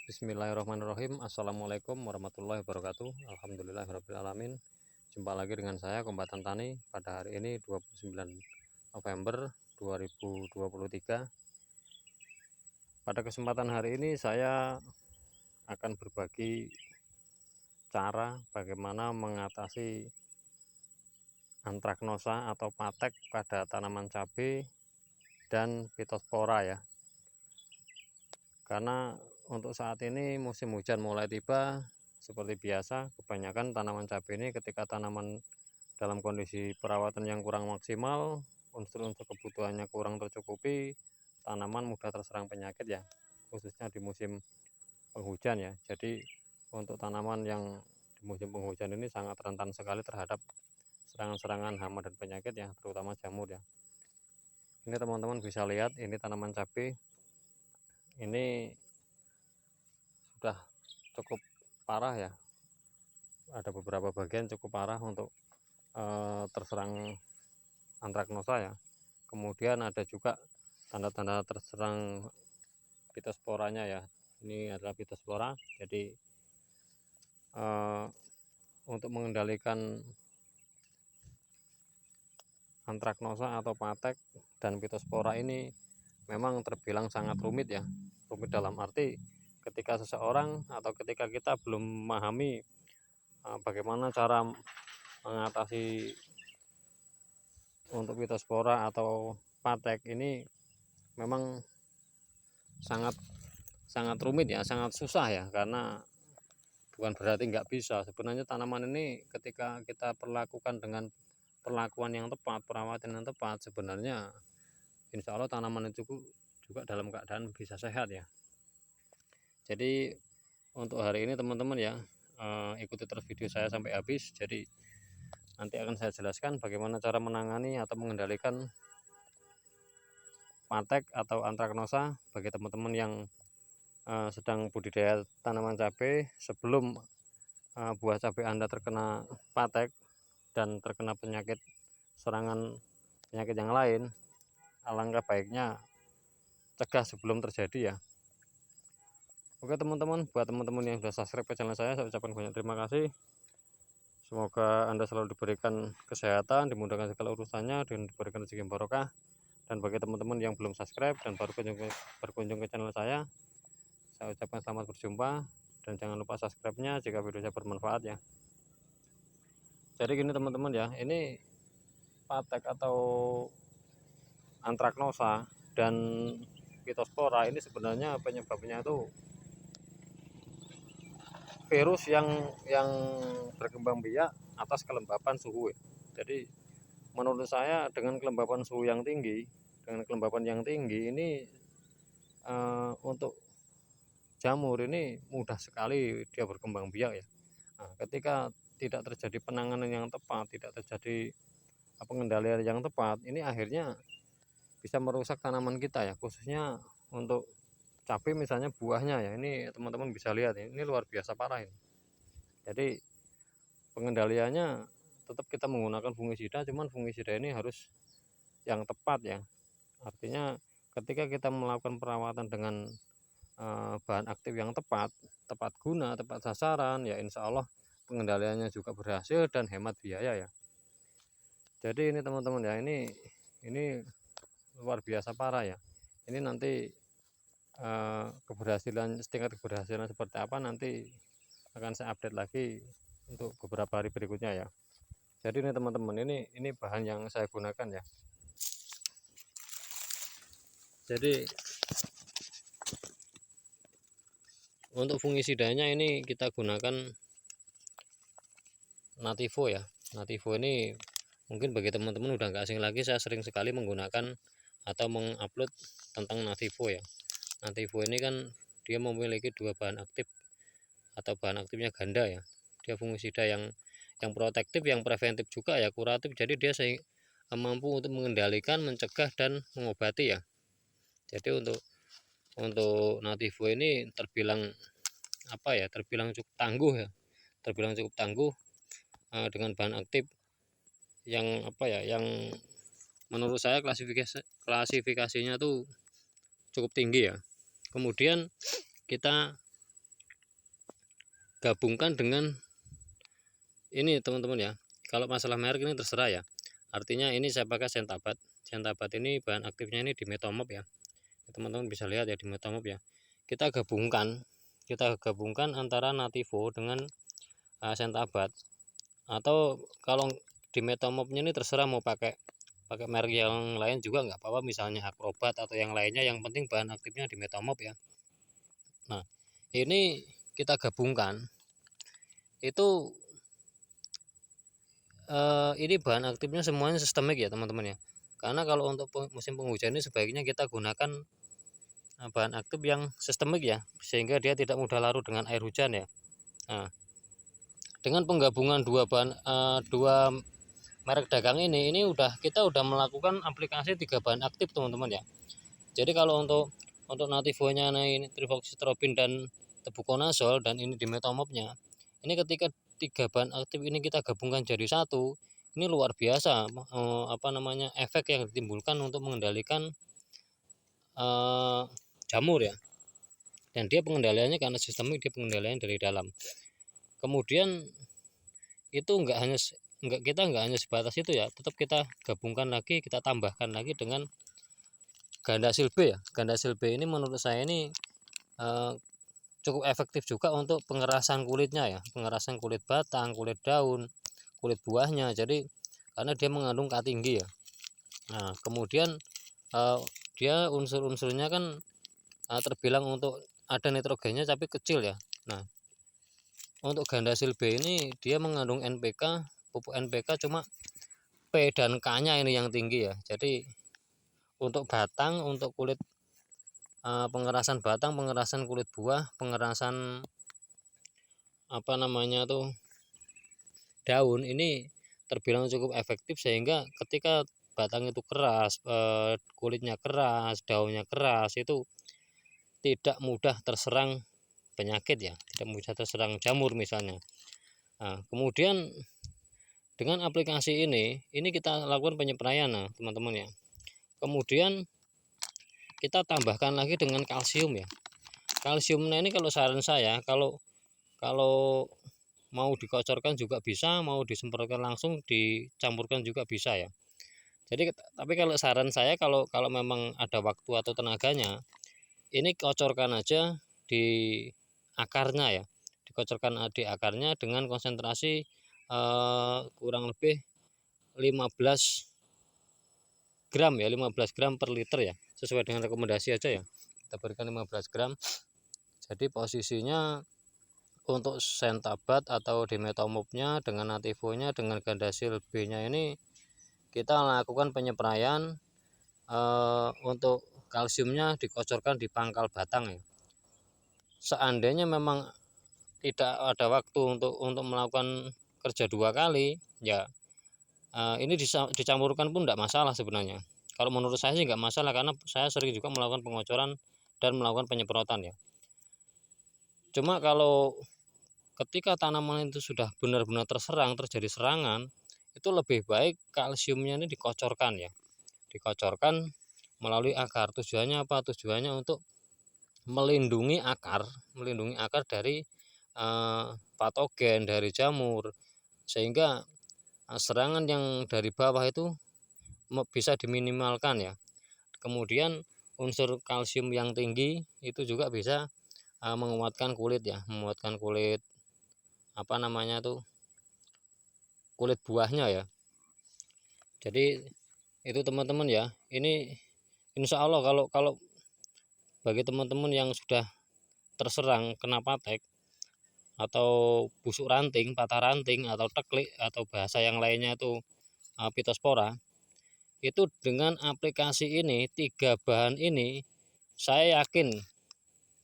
Bismillahirrahmanirrahim. Assalamualaikum warahmatullahi wabarakatuh. Alhamdulillahirrahmanirrahim. Jumpa lagi dengan saya Kombatan Tani pada hari ini 29 November 2023. Pada kesempatan hari ini saya akan berbagi cara bagaimana mengatasi antraknosa atau patek pada tanaman cabai dan pitospora ya. Karena untuk saat ini musim hujan mulai tiba, seperti biasa kebanyakan tanaman cabai ini ketika tanaman dalam kondisi perawatan yang kurang maksimal, unsur-unsur kebutuhannya kurang tercukupi, tanaman mudah terserang penyakit ya, khususnya di musim penghujan ya. Jadi untuk tanaman yang di musim penghujan ini sangat rentan sekali terhadap serangan-serangan hama dan penyakit ya, terutama jamur ya. Ini teman-teman bisa lihat, ini tanaman cabai ini sudah cukup parah ya, ada beberapa bagian cukup parah untuk terserang antraknosa ya. Kemudian ada juga tanda-tanda terserang pitosporanya ya, ini adalah pitospora. Jadi untuk mengendalikan antraknosa atau patek dan pitospora ini memang terbilang sangat rumit ya. Rumit dalam arti ketika seseorang atau ketika kita belum memahami bagaimana cara mengatasi untuk pitospora atau patek ini, memang sangat rumit ya, sangat susah ya. Karena bukan berarti nggak bisa, sebenarnya tanaman ini ketika kita perlakukan dengan perlakuan yang tepat, perawatan yang tepat, sebenarnya insya Allah tanaman itu juga dalam keadaan bisa sehat ya. Jadi untuk hari ini teman-teman ya, ikuti terus video saya sampai habis. Jadi nanti akan saya jelaskan bagaimana cara menangani atau mengendalikan patek atau antraknosa bagi teman-teman yang sedang budidaya tanaman cabai. Sebelum buah cabai Anda terkena patek dan terkena penyakit, serangan penyakit yang lain, alangkah baiknya cegah sebelum terjadi ya. Oke teman-teman, buat teman-teman yang sudah subscribe ke channel saya ucapkan banyak terima kasih. Semoga Anda selalu diberikan kesehatan, dimudahkan segala urusannya, dan diberikan rezeki yang barokah. Dan bagi teman-teman yang belum subscribe dan baru berkunjung ke channel saya ucapkan selamat berjumpa, dan jangan lupa subscribe-nya jika video saya bermanfaat ya. Jadi gini teman-teman ya, ini patek atau antraknosa dan pitospora ini sebenarnya penyebabnya itu virus yang berkembang biak atas kelembapan suhu ya. Jadi menurut saya dengan kelembapan suhu yang tinggi, ini untuk jamur ini mudah sekali dia berkembang biak ya. Nah, ketika tidak terjadi penanganan yang tepat, tidak terjadi pengendalian yang tepat, ini akhirnya bisa merusak tanaman kita ya, khususnya untuk cabai misalnya buahnya ya. Ini teman-teman bisa lihat ini luar biasa parah ini. Jadi pengendaliannya tetap kita menggunakan fungisida, cuman fungisida ini harus yang tepat ya. Artinya ketika kita melakukan perawatan dengan bahan aktif yang tepat guna, tepat sasaran ya, insya Allah pengendaliannya juga berhasil dan hemat biaya ya. Jadi ini teman-teman ya, ini luar biasa parah ya. Ini nanti tingkat keberhasilan seperti apa nanti akan saya update lagi untuk beberapa hari berikutnya ya. Jadi ini teman-teman, ini bahan yang saya gunakan ya. Jadi untuk fungisidanya ini kita gunakan Nativo ya. Nativo ini mungkin bagi teman-teman udah nggak asing lagi, saya sering sekali menggunakan atau mengupload tentang Nativo ya. Nativo ini kan dia memiliki dua bahan aktif atau bahan aktifnya ganda ya. Dia fungisida yang protektif, yang preventif juga ya, kuratif. Jadi dia mampu untuk mengendalikan, mencegah dan mengobati ya. Jadi untuk Nativo ini terbilang terbilang cukup tangguh ya, dengan bahan aktif yang yang menurut saya klasifikasinya tuh cukup tinggi ya. Kemudian kita gabungkan dengan ini teman-teman ya. Kalau masalah merek ini terserah ya. Artinya ini saya pakai Sentabat. Sentabat ini bahan aktifnya ini Dimetomop ya. Teman-teman bisa lihat ya Dimetomop ya. Kita gabungkan antara Nativo dengan Sentabat. Atau kalau Dimetomopnya ini terserah mau pakai merek yang lain juga nggak apa-apa, misalnya Acrobat atau yang lainnya, yang penting bahan aktifnya Dimetomop ya. Nah, ini kita gabungkan itu ini bahan aktifnya semuanya sistemik ya teman-teman ya. Karena kalau untuk musim penghujan ini sebaiknya kita gunakan bahan aktif yang sistemik ya, sehingga dia tidak mudah larut dengan air hujan ya. Nah, dengan penggabungan dua merek dagang ini kita udah melakukan aplikasi 3 bahan aktif teman-teman ya. Jadi kalau untuk Nativo-nya ini Trifoxystrobin dan Tebuconazole, dan ini Dimetomopnya, ini ketika 3 bahan aktif ini kita gabungkan jadi satu, ini luar biasa efek yang ditimbulkan untuk mengendalikan jamur ya. Dan dia pengendaliannya karena sistemik, dia pengendalian dari dalam. Kemudian itu kita nggak hanya sebatas itu ya, tetap kita gabungkan lagi, kita tambahkan lagi dengan Gandasil B ya. Gandasil B ini menurut saya ini cukup efektif juga untuk pengerasan kulitnya ya, pengerasan kulit batang, kulit daun, kulit buahnya. Jadi karena dia mengandung K tinggi ya. Nah, kemudian dia unsur-unsurnya kan terbilang untuk ada nitrogennya tapi kecil ya. Nah, untuk Gandasil B ini dia mengandung NPK, pupuk NPK cuma P dan K-nya ini yang tinggi ya. Jadi untuk batang, untuk kulit, pengerasan batang, pengerasan kulit buah, pengerasan daun, ini terbilang cukup efektif, sehingga ketika batang itu keras, kulitnya keras, daunnya keras, itu tidak mudah terserang penyakit ya, tidak mudah terserang jamur misalnya. Nah, kemudian dengan aplikasi ini kita lakukan penyepraian teman-teman ya. Kemudian kita tambahkan lagi dengan kalsium ya. Kalsiumnya ini kalau saran saya, kalau mau dikocorkan juga bisa, mau disemprotkan langsung, dicampurkan juga bisa ya. Jadi tapi kalau saran saya, kalau memang ada waktu atau tenaganya, ini kocorkan aja di akarnya ya, dikocorkan di akarnya dengan konsentrasi kurang lebih 15 gram ya, 15 gram per liter ya, sesuai dengan rekomendasi aja ya, kita berikan 15 gram. Jadi posisinya untuk Sentabat atau Dimetomopnya dengan Nativonya dengan Gandasil B nya ini kita lakukan penyepraian untuk kalsiumnya dikocorkan di pangkal batang ya. Seandainya memang tidak ada waktu untuk melakukan kerja 2 kali ya, ini dicampurkan pun tidak masalah sebenarnya. Kalau menurut saya sih nggak masalah, karena saya sering juga melakukan pengocoran dan melakukan penyemprotan ya. Cuma kalau ketika tanaman itu sudah benar-benar terjadi serangan, itu lebih baik kalsiumnya ini dikocorkan ya, dikocorkan melalui akar. Tujuannya apa? Tujuannya untuk melindungi akar dari patogen, dari jamur, sehingga serangan yang dari bawah itu bisa diminimalkan ya. Kemudian unsur kalsium yang tinggi itu juga bisa menguatkan kulit ya, menguatkan kulit kulit buahnya ya. Jadi itu teman-teman ya, ini insya Allah kalau bagi teman-teman yang sudah terserang kena patek atau busuk ranting, patah ranting, atau teklik, atau bahasa yang lainnya itu pitospora, itu dengan aplikasi ini, 3 bahan ini, saya yakin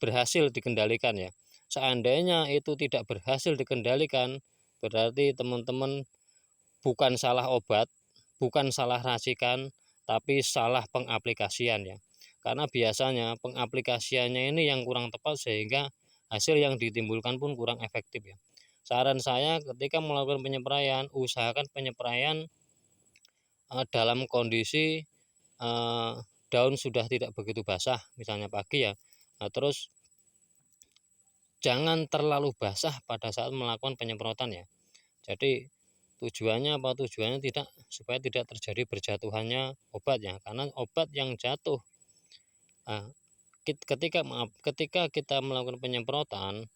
berhasil dikendalikan ya. Seandainya itu tidak berhasil dikendalikan, berarti teman-teman bukan salah obat, bukan salah racikan, tapi salah pengaplikasian ya. Karena biasanya pengaplikasiannya ini yang kurang tepat, sehingga hasil yang ditimbulkan pun kurang efektif ya. Saran saya, ketika melakukan penyepraian, usahakan penyepraian dalam kondisi daun sudah tidak begitu basah, misalnya pagi ya. Nah, terus jangan terlalu basah pada saat melakukan penyemprotan ya. Jadi tujuannya apa? Tujuannya supaya tidak terjadi berjatuhannya obat ya, karena obat yang jatuh ketika kita melakukan penyemprotan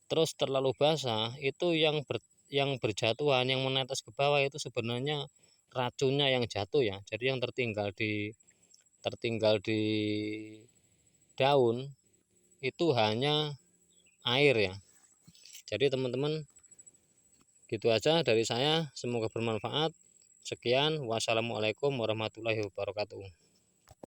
terus terlalu basah, itu yang berjatuhan, yang menetes ke bawah itu sebenarnya racunnya yang jatuh ya. Jadi yang tertinggal di daun itu hanya air ya. Jadi teman-teman, gitu aja dari saya, semoga bermanfaat. Sekian, wassalamualaikum warahmatullahi wabarakatuh.